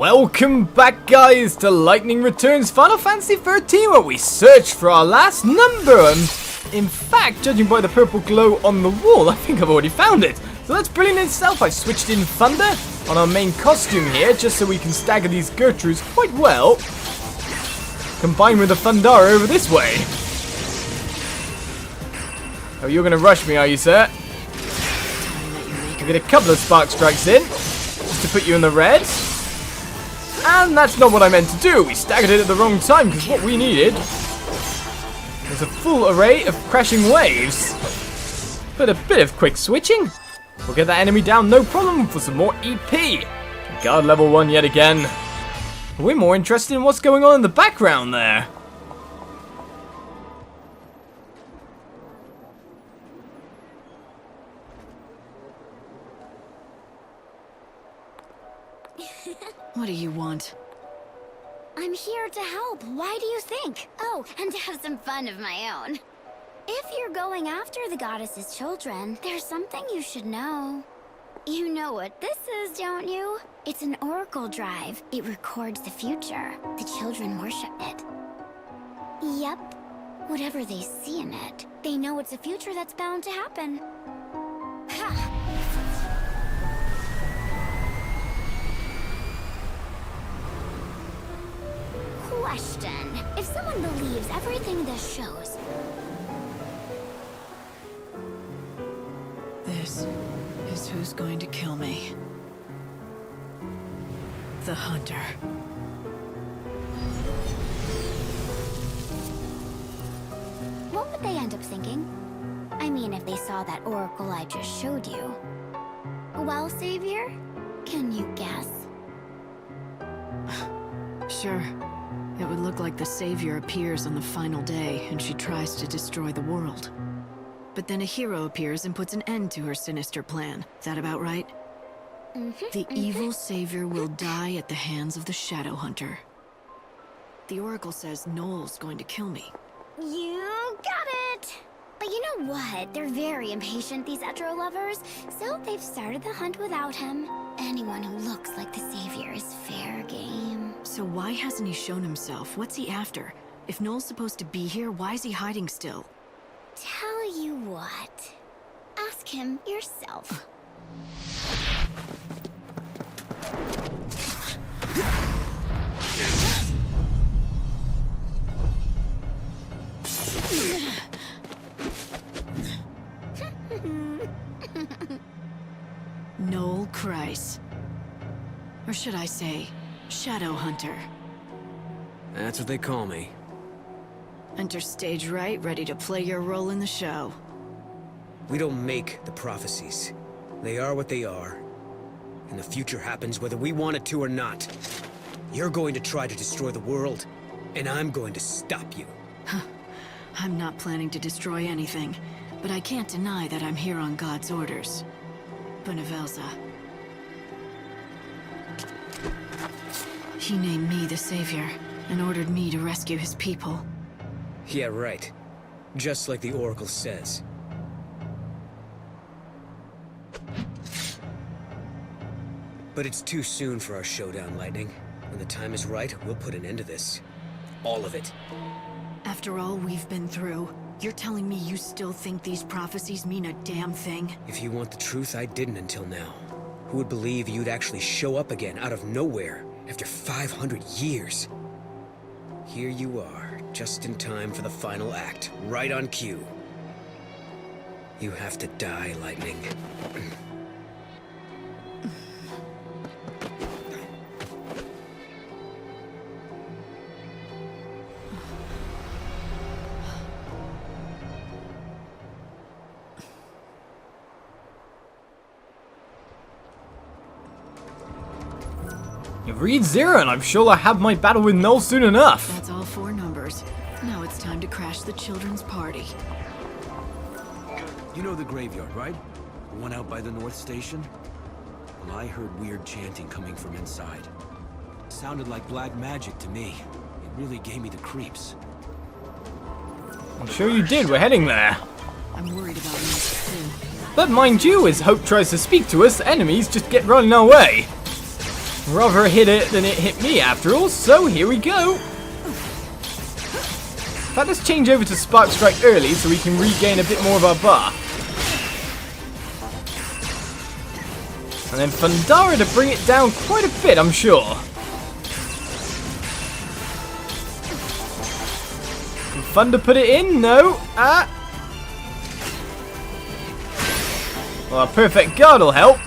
Welcome back, guys, to Lightning Returns Final Fantasy 13, where we search for our last number. In fact, judging by the purple glow on the wall, I think I've already found it. So that's brilliant in itself. I switched in Thunder on our main costume here, just so we can stagger these Gertrudes quite well, combined with the Thundara over this way. Oh, you're going to rush me, are you, sir? I'll get a couple of Spark Strikes in, just to put you in the red. And that's not what I meant to do. We staggered it at the wrong time, because what we needed was a full array of crashing waves. But a bit of quick switching. We'll get that enemy down, no problem, for some more EP. Guard level 1 yet again. But we're more interested in what's going on in the background there. What do you want? I'm here to help. Why do you think? Oh, and to have some fun of my own. If you're going after the goddess's children, there's something you should know. You know what this is, don't you? It's an oracle drive. It records the future. The children worship it. Yep. Whatever they see in it, they know it's a future that's bound to happen. Ha! Question. If someone believes everything this shows... This is who's going to kill me. The Hunter. What would they end up thinking? I mean, if they saw that oracle I just showed you. Well, Savior, can you guess? Sure. It would look like the Savior appears on the final day, and she tries to destroy the world. But then a hero appears and puts an end to her sinister plan. That about right? The evil Savior will die at the hands of the Shadow Hunter. The Oracle says Noel's going to kill me. You got it! But you know what? They're very impatient, these Edro lovers, so they've started the hunt without him. Anyone who looks like the Savior is fair game. So why hasn't he shown himself? What's he after? If Noel's supposed to be here, why is he hiding still? Tell you what. Ask him yourself. Noel Kreiss. Or should I say, Shadow Hunter. That's what they call me. Enter stage right, ready to play your role in the show. We don't make the prophecies. They are what they are. And the future happens whether we want it to or not. You're going to try to destroy the world, and I'm going to stop you. I'm not planning to destroy anything, but I can't deny that I'm here on God's orders. Benevelza. He named me the Savior, and ordered me to rescue his people. Yeah, right. Just like the Oracle says. But it's too soon for our showdown, Lightning. When the time is right, we'll put an end to this. All of it. After all we've been through, you're telling me you still think these prophecies mean a damn thing? If you want the truth, I didn't until now. Who would believe you'd actually show up again out of nowhere after 500 years? Here you are, just in time for the final act, right on cue. You have to die, Lightning. Read 0, and I'm sure I'll have my battle with Noel soon enough. That's all 4 numbers. Now it's time to crash the children's party. You know the graveyard, right? The one out by the North Station? Well, I heard weird chanting coming from inside. Sounded like black magic to me. It really gave me the creeps. I'm sure you did. We're heading there. I'm worried about this too. But mind you, as Hope tries to speak to us, enemies just get running our way. Rather hit it than it hit me after all, so here we go. In fact, let's change over to Spark Strike early so we can regain a bit more of our bar. And then Fundara to bring it down quite a bit, I'm sure. Can Thunder put it in? No. Well, a perfect guard will help.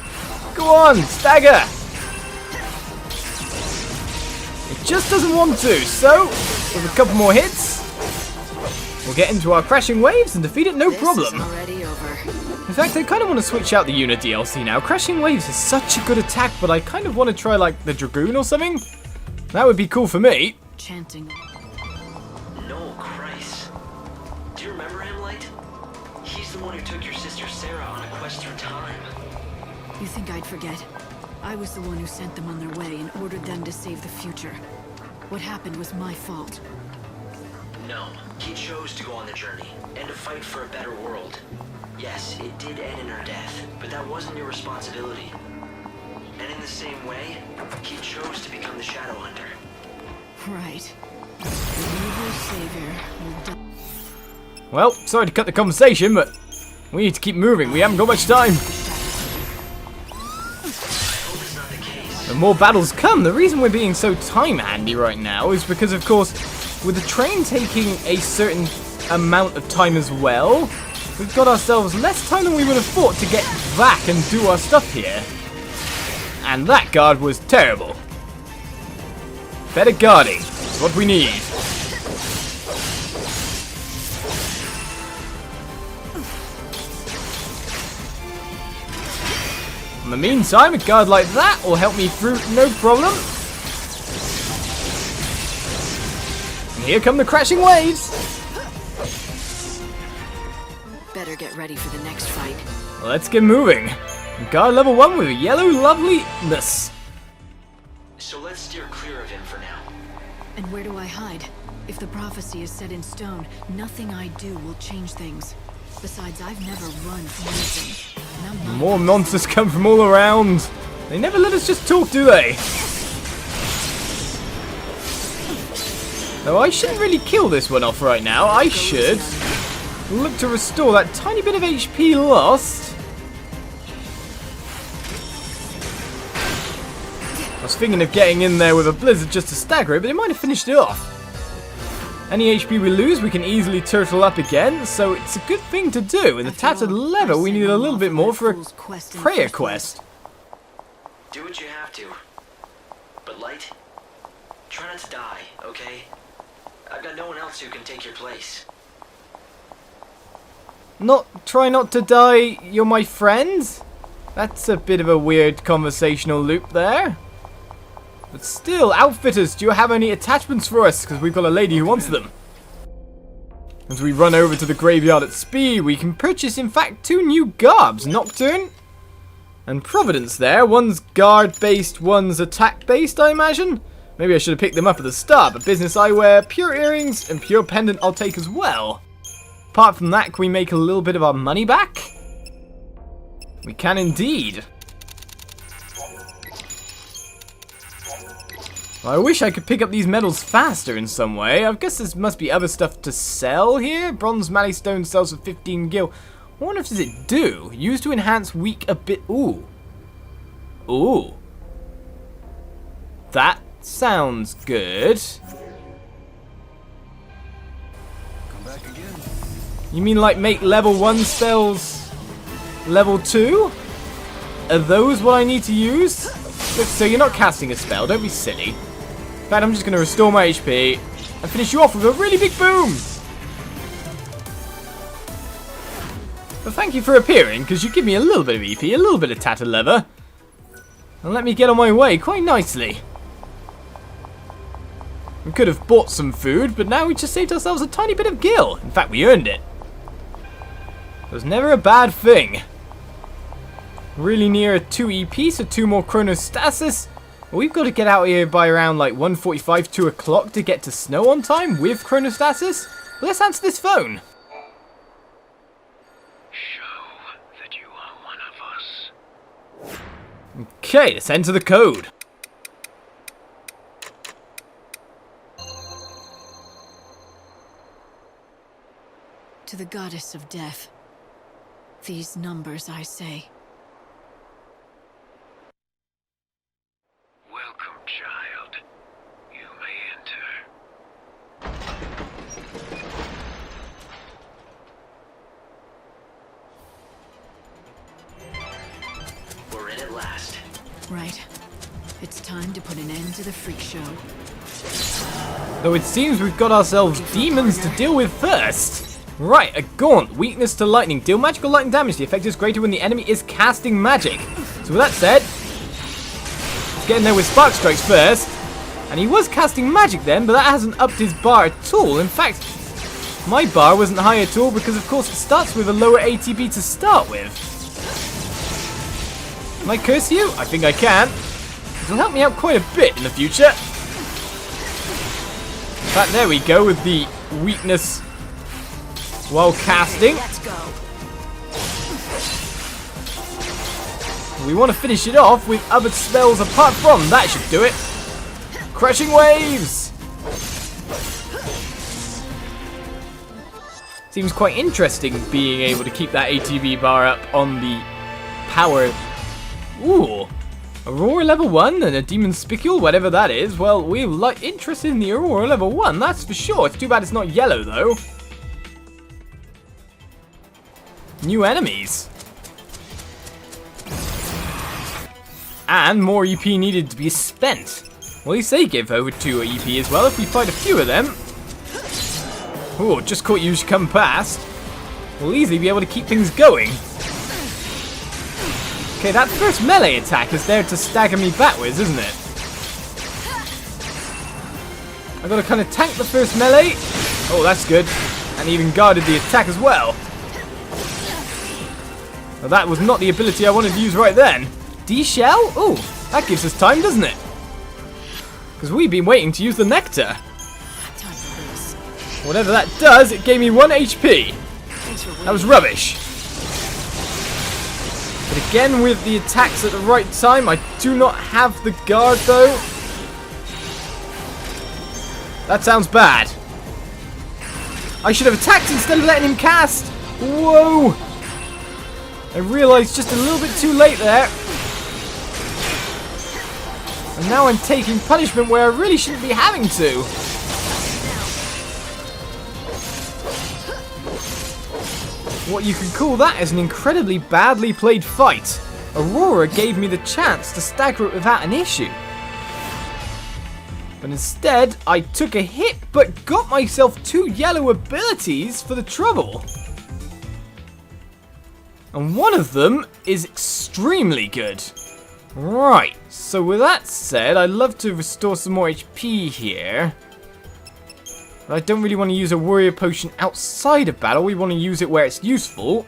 Go on, stagger. It just doesn't want to, so with a couple more hits, we'll get into our crashing waves and defeat it no problem. Already over. In fact, I kind of want to switch out the unit DLC now. Crashing waves is such a good attack, but I kind of want to try like the Dragoon or something. That would be cool for me. Chanting. Noel Kreiss. Do you remember him, Light? He's the one who took your sister Sarah on a quest through time. You think I'd forget? I was the one who sent them on their way and ordered them to save the future. What happened was my fault. No, he chose to go on the journey and to fight for a better world. Yes, it did end in her death, but that wasn't your responsibility. And in the same way, he chose to become the Shadow Hunter. Right. The evil savior will die. Well, sorry to cut the conversation, but we need to keep moving. We haven't got much time. The more battles come. The reason we're being so time handy right now is because, of course, with the train taking a certain amount of time as well, we've got ourselves less time than we would have thought to get back and do our stuff here. And that guard was terrible. Better guarding. That's what we need. In the meantime, a guard like that will help me through no problem. And here come the crashing waves. Better get ready for the next fight. Let's get moving. Guard level 1 with yellow loveliness. So let's steer clear of him for now. And where do I hide? If the prophecy is set in stone, nothing I do will change things. Besides, I've never run from anything. And I'm not... More monsters come from all around. They never let us just talk, do they? Though I shouldn't really kill this one off right now. I should look to restore that tiny bit of HP lost. I was thinking of getting in there with a blizzard just to stagger it, but it might have finished it off. Any HP we lose, we can easily turtle up again, so it's a good thing to do. In the tattered leather, we need a little bit more for a prayer quest. Do what you have to. But Light, try not to die, okay? I've got no one else who can take your place. Try not to die, you're my friend? That's a bit of a weird conversational loop there. But still, outfitters, do you have any attachments for us? Because we've got a lady who wants them. As we run over to the graveyard at speed, we can purchase, in fact, 2 new garbs. Nocturne and Providence there. One's guard-based, one's attack-based, I imagine. Maybe I should have picked them up at the start, but business eyewear, pure earrings, and pure pendant I'll take as well. Apart from that, can we make a little bit of our money back? We can indeed. I wish I could pick up these medals faster in some way. I guess there must be other stuff to sell here. Bronze Mallee Stone sells for 15 gil. What does it do? Used to enhance weak ability. Ooh. Ooh. That sounds good. Come back again. You mean like make level 1 spells level 2? Are those what I need to use? Look, so you're not casting a spell, don't be silly. In fact, I'm just going to restore my HP and finish you off with a really big boom. But thank you for appearing, because you give me a little bit of EP, a little bit of tattered leather, and let me get on my way quite nicely. We could have bought some food, but now we just saved ourselves a tiny bit of gil. In fact, we earned it. It was never a bad thing. Really near a 2 EP, so 2 more chronostasis. We've got to get out here by around like 1:45, 2 o'clock to get to Snow on time with chronostasis. Let's answer this phone. Show that you are one of us. Okay, let's enter the code. To the goddess of death. These numbers, I say. Welcome, child. You may enter. We're in at last. Right. It's time to put an end to the freak show. Though it seems we've got ourselves demons to deal with first. Right, a gaunt. Weakness to lightning. Deal magical lightning damage. The effect is greater when the enemy is casting magic. So with that said, let's get in there with spark strikes first. And he was casting magic then, but that hasn't upped his bar at all. In fact, my bar wasn't high at all because of course it starts with a lower ATB to start with. Can I curse you? I think I can. It'll help me out quite a bit in the future. In fact, there we go with the weakness while casting. Let's go. We want to finish it off with other spells apart from that should do it. Crushing waves! Seems quite interesting being able to keep that ATB bar up on the power. Ooh! Aurora level 1 and a demon spicule, whatever that is. Well, we're interested in the Aurora level 1, that's for sure. It's too bad it's not yellow though. New enemies. And more EP needed to be spent. Well, you say give over 2 EP as well if we fight a few of them. Ooh, just caught you come past. We'll easily be able to keep things going. Okay, that first melee attack is there to stagger me backwards, isn't it? I've got to kind of tank the first melee. Oh, that's good. And even guarded the attack as well. Well, that was not the ability I wanted to use right then. D-shell? Ooh, that gives us time, doesn't it? Because we've been waiting to use the nectar. Time for this. Whatever that does, it gave me 1 HP. Thanks for waiting. That was rubbish. But again, with the attacks at the right time, I do not have the guard though. That sounds bad. I should have attacked instead of letting him cast. Whoa. I realised just a little bit too late there. And now I'm taking punishment where I really shouldn't be having to. What you could call that is an incredibly badly played fight. Aurora gave me the chance to stagger it without an issue. But instead, I took a hit but got myself 2 yellow abilities for the trouble. And one of them is extremely good. Right, so with that said, I'd love to restore some more HP here. But I don't really want to use a warrior potion outside of battle. We want to use it where it's useful.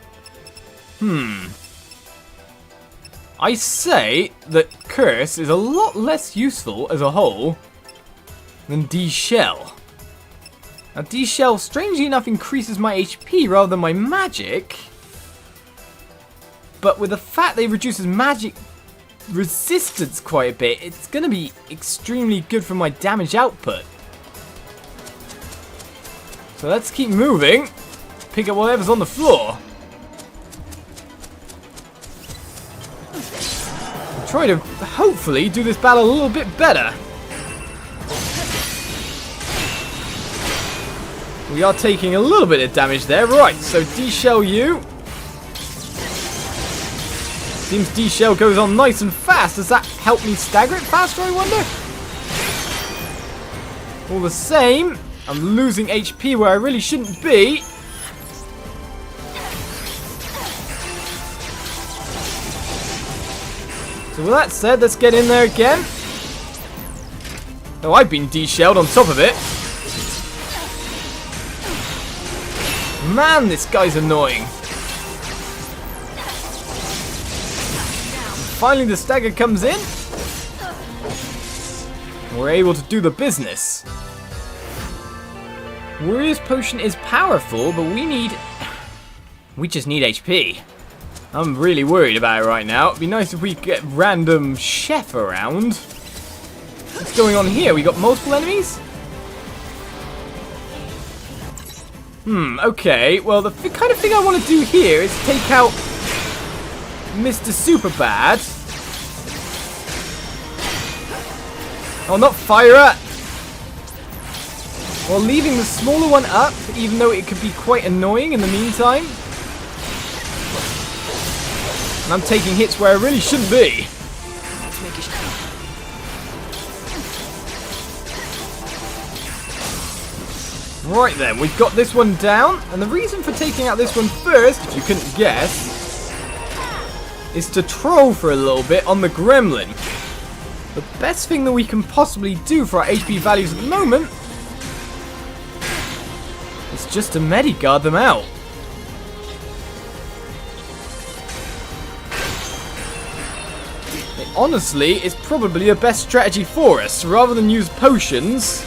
I say that Curse is a lot less useful as a whole than D-Shell. Now D-Shell, strangely enough, increases my HP rather than my magic. But with the fact that it reduces magic resistance quite a bit, it's going to be extremely good for my damage output. So let's keep moving. Pick up whatever's on the floor. I'll try to hopefully do this battle a little bit better. We are taking a little bit of damage there. Right, so D-Shell you. Seems D-Shell goes on nice and fast. Does that help me stagger it faster, I wonder? All the same, I'm losing HP where I really shouldn't be. So with that said, let's get in there again. Oh, I've been D-Shelled on top of it. Man, this guy's annoying. Finally, the stagger comes in. We're able to do the business. Warrior's Potion is powerful, but we just need HP. I'm really worried about it right now. It'd be nice if we could get random chef around. What's going on here? We got multiple enemies? Okay. Well, the kind of thing I want to do here is take out Mr. Superbad. Oh, not fire! While leaving the smaller one up, even though it could be quite annoying in the meantime. And I'm taking hits where I really shouldn't be. Let's make a shot. Right then, we've got this one down. And the reason for taking out this one first, if you couldn't guess, is to troll for a little bit on the gremlin. The best thing that we can possibly do for our HP values at the moment is just to Mediguard them out. Honestly, it's probably the best strategy for us. Rather than use potions.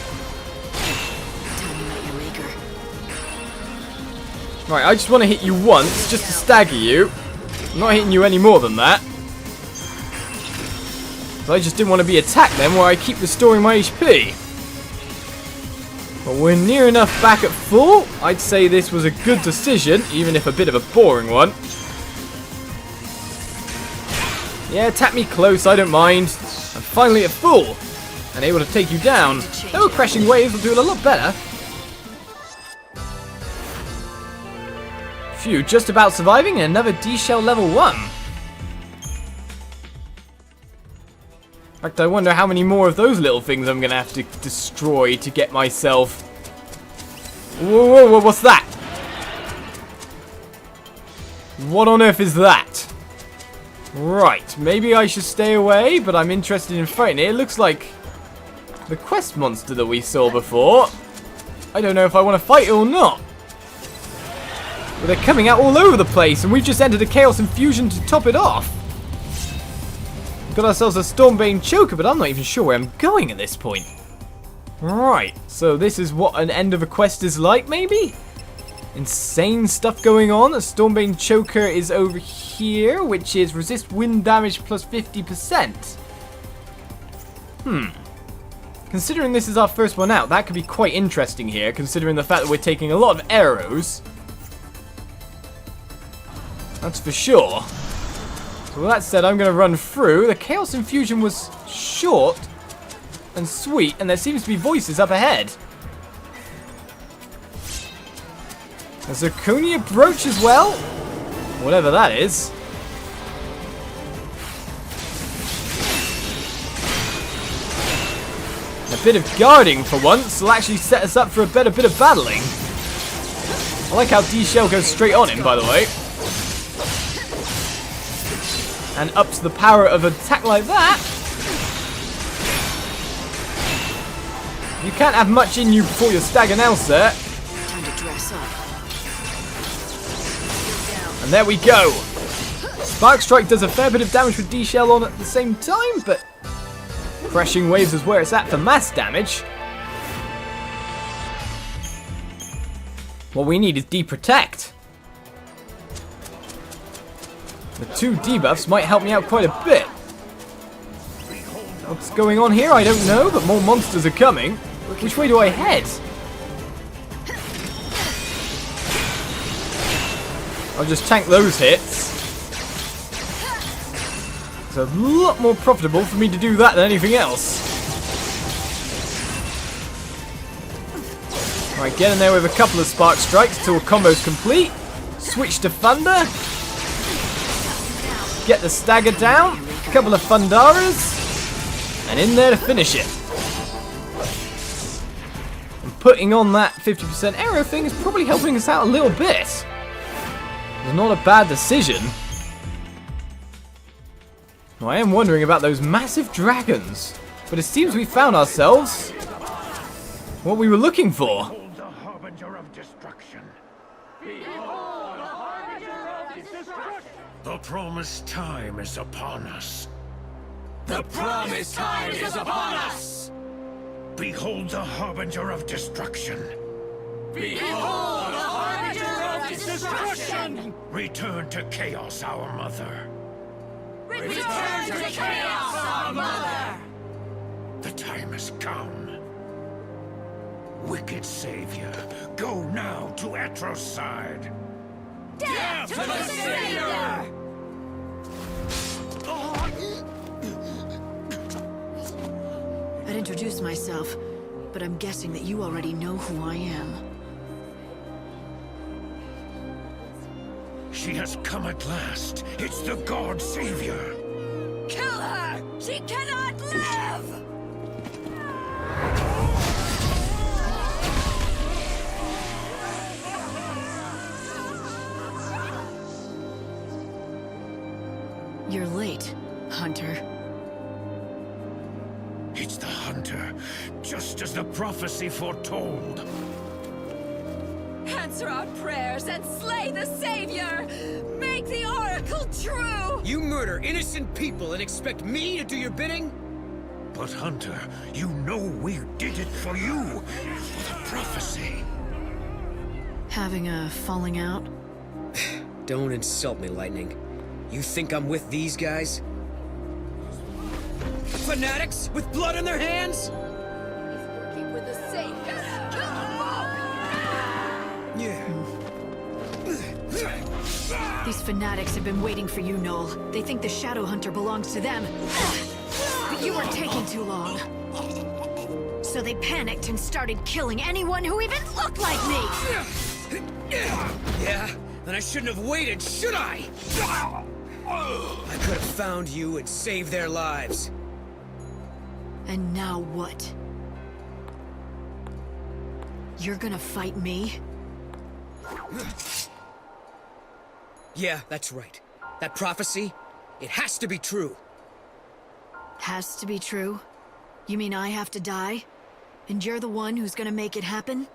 Tell me about your maker. Right, I just want to hit you once, just to stagger you. I'm not hitting you any more than that. So I just didn't want to be attacked then, where I keep restoring my HP. But we're near enough back at full. I'd say this was a good decision, even if a bit of a boring one. Yeah, attack me close, I don't mind. I'm finally at full and able to take you down. Though crashing waves will do it a lot better. Phew, just about surviving and another D-Shell level 1. In fact, I wonder how many more of those little things I'm going to have to destroy to get myself... Whoa, whoa, whoa, what's that? What on earth is that? Right, maybe I should stay away, but I'm interested in fighting it. It looks like the quest monster that we saw before. I don't know if I want to fight it or not. But they're coming out all over the place, and we've just entered a Chaos Infusion to top it off. We've got ourselves a Stormbane Choker, but I'm not even sure where I'm going at this point. Right, so this is what an end of a quest is like, maybe? Insane stuff going on. A Stormbane Choker is over here, which is resist wind damage plus 50%. Considering this is our first one out, that could be quite interesting here, considering the fact that we're taking a lot of arrows. That's for sure. So with that said, I'm going to run through. The Chaos Infusion was short and sweet, and there seems to be voices up ahead. A Zirconia brooch as well? Whatever that is. A bit of guarding for once will actually set us up for a better bit of battling. I like how D-Shell goes straight on him, by the way. And ups the power of an attack like that. You can't have much in you before you're stagger now, sir. Time to dress up. And there we go. Spark Strike does a fair bit of damage with D-Shell on at the same time, but Crashing Waves is where it's at for mass damage. What we need is D-Protect. The 2 debuffs might help me out quite a bit. What's going on here? I don't know, but more monsters are coming. Which way do I head? I'll just tank those hits. It's a lot more profitable for me to do that than anything else. Alright, get in there with a couple of Spark Strikes till a combo's complete. Switch to Thunder. Get the stagger down. A couple of Thundaras. And in there to finish it. And putting on that 50% arrow thing is probably helping us out a little bit. It's not a bad decision. Now, I am wondering about those massive dragons. But it seems we found ourselves what we were looking for. Behold the harbinger of destruction. The promised time is upon us. The promised time is upon us! Behold the harbinger of destruction. Behold, the harbinger of destruction! Return to chaos, our mother. Return to chaos, our mother! The time has come. Wicked savior, go now to Atro's side. Death to the Savior! I'd introduce myself, but I'm guessing that you already know who I am. She has come at last. It's the god savior. Kill her! She cannot live! You're late, Hunter. It's the hunter, just as the prophecy foretold. Answer our prayers and slay the Savior! Make the oracle true! You murder innocent people and expect me to do your bidding? But Hunter, you know we did it for you, for the prophecy. Having a falling out? Don't insult me, Lightning. You think I'm with these guys? Fanatics with blood in their hands? He's working with the Savior! Kill them all! Yeah. These fanatics have been waiting for you, Noel. They think the Shadow Hunter belongs to them. But you were taking too long. So they panicked and started killing anyone who even looked like me! Yeah? Then I shouldn't have waited, should I? I could have found you and saved their lives. And now what? You're gonna fight me? Yeah, that's right. That prophecy, it has to be true. Has to be true? You mean I have to die? And you're the one who's gonna make it happen?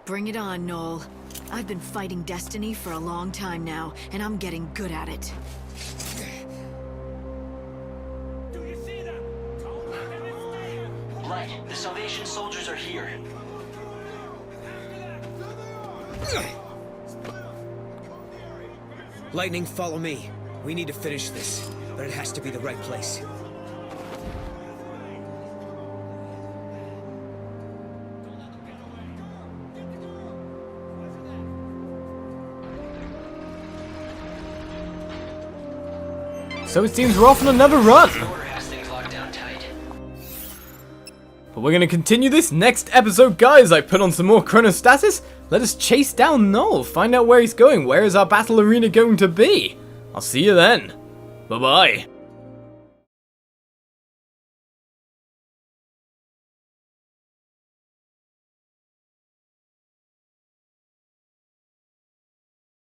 Bring it on, Noel. I've been fighting destiny for a long time now, and I'm getting good at it. Light, the Salvation soldiers are here. Lightning, follow me. We need to finish this, but it has to be the right place. So it seems we're off on another run. The order has things locked down tight. But we're going to continue this next episode, guys. I put on some more chronostasis. Let us chase down Noel, find out where he's going. Where is our battle arena going to be? I'll see you then. Bye-bye.